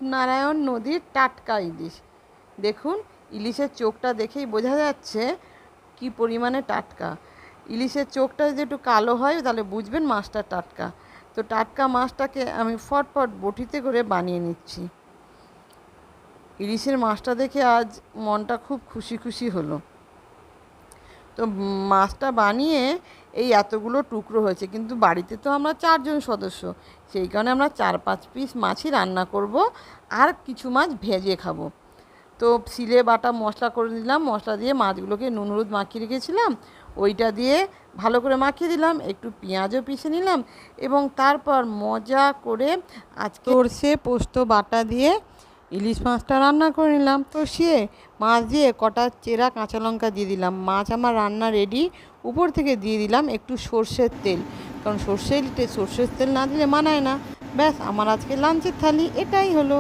রূপনারায়ণ নদীর টাটকা ইলিশ। দেখুন, ইলিশের চোখটা দেখেই বোঝা যাচ্ছে কি পরিমাণে টাটকা। ইলিশের চোখটা যদি একটু কালো হয় তাহলে বুঝবেন মাছটা টাটকা। তো টাটকা মাছটাকে আমি ফটফট বটিতে করে বানিয়ে নিচ্ছি। ইলিশের মাছটা দেখে আজ মনটা খুব খুশি খুশি হলো। তো মাছটা বানিয়ে এই এতগুলো টুকরো হয়েছে, কিন্তু বাড়িতে তো আমরা 4 জন সদস্য, সেই কারণে আমরা 4-5 পিস মাছই রান্না করব, আর কিছু মাছ ভেজে খাবো। তো শিলে বাটা মশলা করে দিলাম, মশলা দিয়ে মাছগুলোকে নুন হলুদ মাখিয়ে রেখেছিলাম ওইটা দিয়ে ভালো করে মাখিয়ে দিলাম, একটু পেঁয়াজও পিষে নিলাম এবং তারপর মজা করে আজকে সরষে পোস্ত বাটা দিয়ে ইলিশ মাছটা রান্না করে নিলাম। কষিয়ে মাছ দিয়ে কটা চেরা কাঁচা লঙ্কা দিয়ে দিলাম। মাছ আমার রান্না রেডি। উপর থেকে দিয়ে দিলাম একটু সর্ষের তেল, কারণ সর্ষের তেল না দিলে মানায় না। ব্যাস, আমার আজকে লাঞ্চের থালি এটাই হলো।